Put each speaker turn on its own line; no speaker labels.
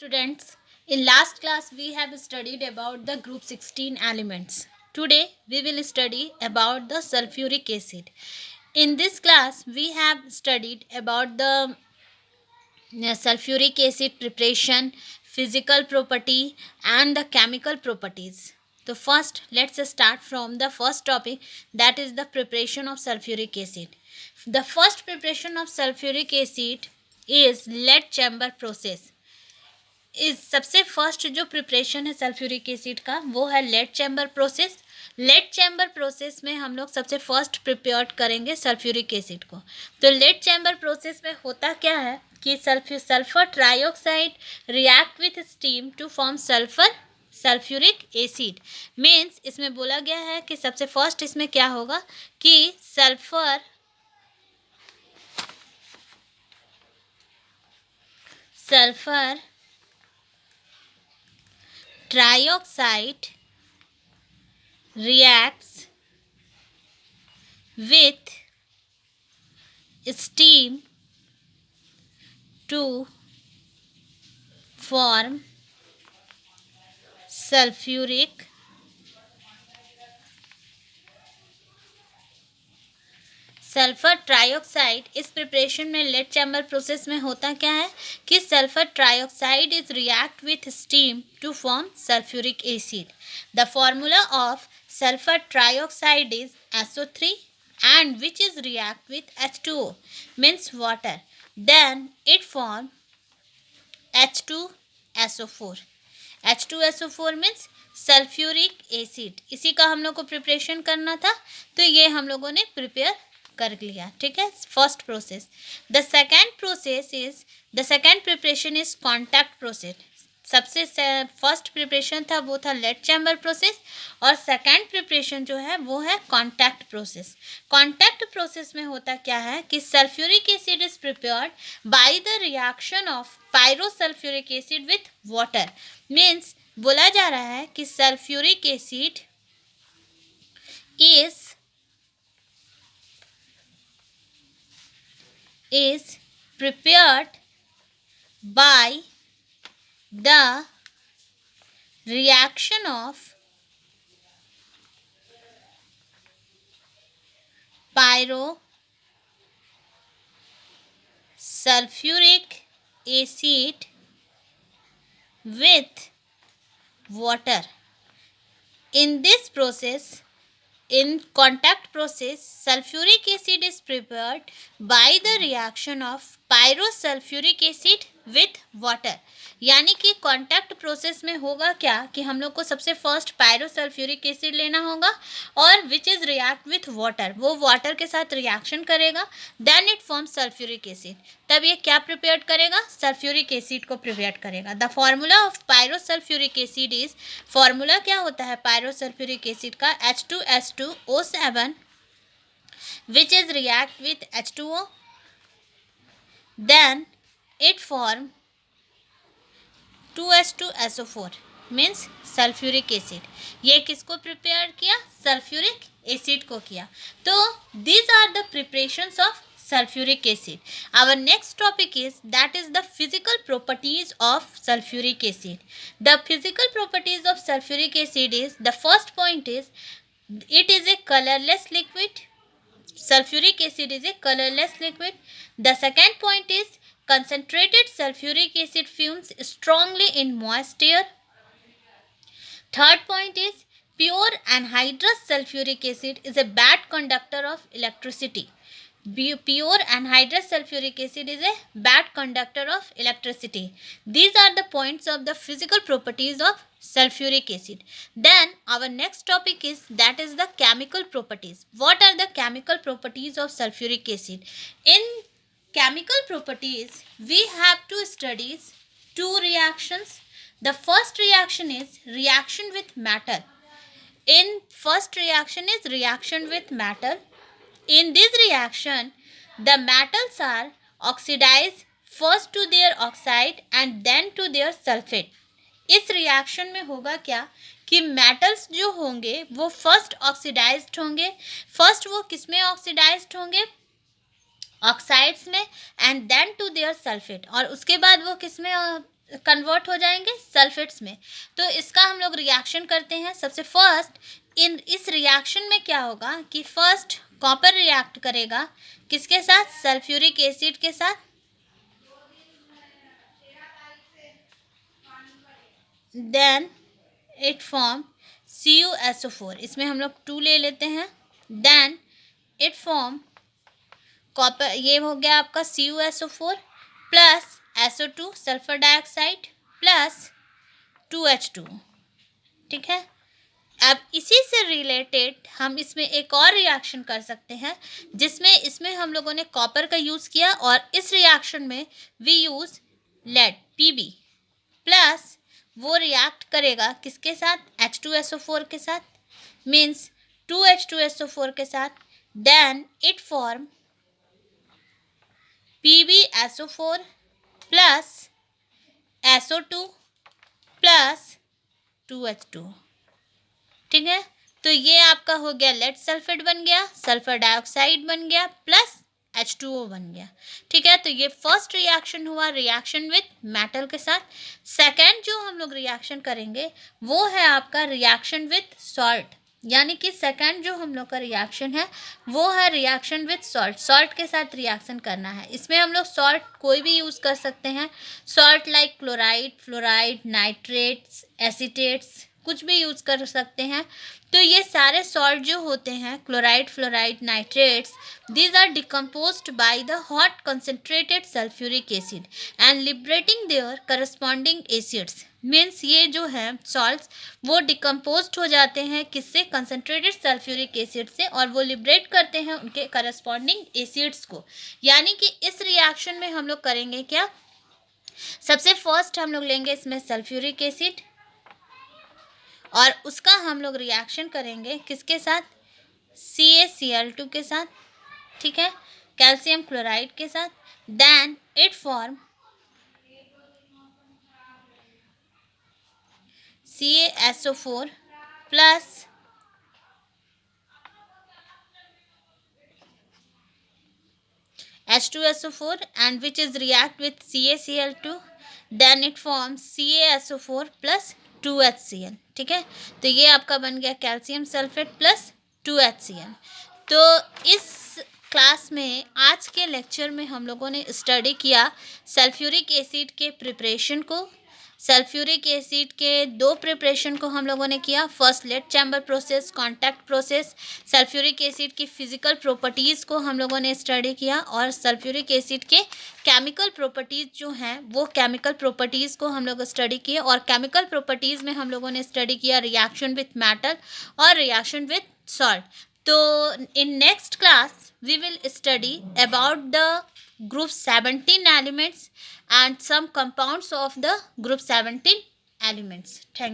Students, in last class we have studied about the group 16 elements. Today we will study about the sulfuric acid. In this class we have studied about the sulfuric acid preparation, physical property and the chemical properties. So first let's start from the first topic, that is the preparation of sulfuric acid. The first preparation of sulfuric acid is lead chamber process. इस सबसे first जो preparation है sulphuric acid का वो है lead chamber process. Lead chamber process में हम लोग सबसे फर्स्ट प्रिपेयर करेंगे सल्फ्यूरिक एसिड को. तो लेड चैम्बर प्रोसेस में होता क्या है कि sulphur trioxide react with steam to form sulphuric acid. Means इसमें बोला गया है कि सबसे फर्स्ट इसमें क्या होगा कि sulphur trioxide reacts with steam to form sulfuric sulphur trioxide. इस प्रिपरेशन में लेड चैम्बर प्रोसेस में होता क्या है कि sulphur trioxide is react with steam to form sulphuric acid. The formula of sulphur trioxide is SO3 and which is react with H2O means water. Then it form H2SO4. H2SO4 means sulphuric acid. इसी का हम लोग को preparation करना था, तो ये हम लोगों ने प्रिपेयर कर लिया. ठीक है, first process. The second preparation is contact process. सबसे फर्स्ट प्रिपरेशन था वो था लेड चैम्बर प्रोसेस और सेकेंड प्रिपरेशन जो है वो है कॉन्टैक्ट प्रोसेस. कॉन्टैक्ट प्रोसेस में होता क्या है कि sulphuric acid is prepared by the reaction of pyrosulphuric acid with water. Means बोला जा रहा है कि sulphuric acid is prepared by the reaction of pyrosulfuric acid with water. In this process, in contact process, sulfuric acid is prepared by the reaction of pyrosulfuric acid with water. यानी कि contact process में होगा क्या कि हम लोग को सबसे फर्स्ट पायरोसल्फ्यूरिक एसिड लेना होगा और which is react with water. वो वाटर के साथ रिएक्शन करेगा, then it form sulphuric acid. तब ये क्या प्रिपेयर करेगा, सल्फ्यूरिक एसिड को प्रिपेयर करेगा. The formula of pyrosulphuric acid is, formula क्या होता है पायरोसल्फ्यूरिक एसिड का, H2S2O7 which is react with H2O, then it form 2S2SO4 means sulphuric acid. ये किसको प्रिपेयर किया, सल्फ्यूरिक एसिड को किया. तो these are the preparations of sulfuric acid. Our next topic is, that is the physical properties of sulfuric acid. The physical properties of sulfuric acid is, the first point is it is a colorless liquid. Sulfuric acid is a colorless liquid. The second point is concentrated sulfuric acid fumes strongly in moist air. Third point is pure anhydrous sulfuric acid is a bad conductor of electricity. Pure anhydrous sulfuric acid is a bad conductor of electricity. These are the points of the physical properties of sulfuric acid. Then our next topic is, that is the chemical properties. What are the chemical properties of sulfuric acid? In chemical properties, we have to study two reactions. The first reaction is reaction with metal. In first reaction is reaction with metal. In this reaction, the metals are oxidized first to their oxide and then to their sulfate. इस reaction में होगा क्या कि metals जो होंगे वो first oxidised होंगे. First वो किस में ऑक्सीडाइज्ड होंगे, ऑक्साइड्स में, and then to their sulphate. और उसके बाद वो किस में कन्वर्ट हो जाएंगे सल्फेट्स में। तो इसका हम लोग रिएक्शन करते हैं। सबसे फर्स्ट इस रिएक्शन में क्या होगा कि फर्स्ट कॉपर रिएक्ट करेगा किसके साथ, सल्फ्यूरिक एसिड के साथ, देन इट फॉर्म CuSO4, इसमें हम लोग 2 ले लेते हैं, देन इट फॉर्म कॉपर, ये हो गया आपका CuSO4 plus SO2 sulphur dioxide plus 2H2, ठीक है। अब इसी से रिलेटेड हम इसमें एक और रिएक्शन कर सकते हैं, जिसमें इसमें हम लोगों ने कॉपर का यूज़ किया और इस रिएक्शन में we use lead Pb plus वो रिएक्ट करेगा किसके साथ, H2SO4 के साथ, मीन्स 2H2SO4 के साथ, then it form PbSO4 plus SO2 plus 2H2, ठीक है। तो ये आपका हो गया लेड सल्फेट बन गया, सल्फर डाइऑक्साइड बन गया प्लस H2O बन गया, ठीक है। तो ये फर्स्ट रिएक्शन हुआ रिएक्शन विथ मेटल के साथ। सेकेंड जो हम लोग रिएक्शन करेंगे वो है आपका रिएक्शन विथ सॉल्ट, यानी कि सेकेंड जो हम लोग का रिएक्शन है वो है रिएक्शन विथ सॉल्ट। सॉल्ट के साथ रिएक्शन करना है। इसमें हम लोग सॉल्ट कोई भी यूज़ कर सकते हैं, salt like chloride, fluoride, nitrates, acetates, कुछ भी यूज़ कर सकते हैं। तो ये सारे सॉल्ट जो होते हैं, chloride, fluoride, nitrates, these are decomposed by the hot concentrated sulfuric acid and liberating their corresponding acids, means ये जो है सॉल्ट्स वो डिकम्पोज्ड हो जाते हैं किससे, कंसनट्रेटेड सल्फ्यूरिक एसिड से, और वो लिबरेट करते हैं उनके करस्पॉन्डिंग एसिड्स को। यानी कि इस रिएक्शन में हम लोग करेंगे क्या, सबसे फर्स्ट हम लोग लेंगे इसमें सल्फ्यूरिक एसिड और उसका हम लोग रिएक्शन करेंगे किसके साथ, CaCl2 के साथ, ठीक है, कैल्शियम क्लोराइड के साथ, then it form CaSO4 plus H2SO4 and which is react with CaCl2, then it forms CaSO4 plus 2HCl, ठीक है। तो ये आपका बन गया कैल्शियम सल्फेट प्लस 2HCl। तो इस क्लास में आज के लेक्चर में हम लोगों ने स्टडी किया सल्फ्यूरिक एसिड के प्रिपरेशन को। सल्फ्यूरिक एसिड के 2 प्रिपरेशन को हम लोगों ने किया, first lead chamber process, contact process. Sulphuric acid की फिजिकल प्रॉपर्टीज़ को हम लोगों ने स्टडी किया और सल्फ्यूरिक एसिड के केमिकल प्रॉपर्टीज़ जो हैं वो केमिकल प्रॉपर्टीज़ को हम लोग स्टडी किए, और केमिकल प्रॉपर्टीज़ में हम लोगों ने स्टडी किया रिएक्शन विथ मेटल और रिएक्शन विथ सॉल्ट। तो in next class we will study about the group 17 elements and some compounds of the group 17 elements. Thank you.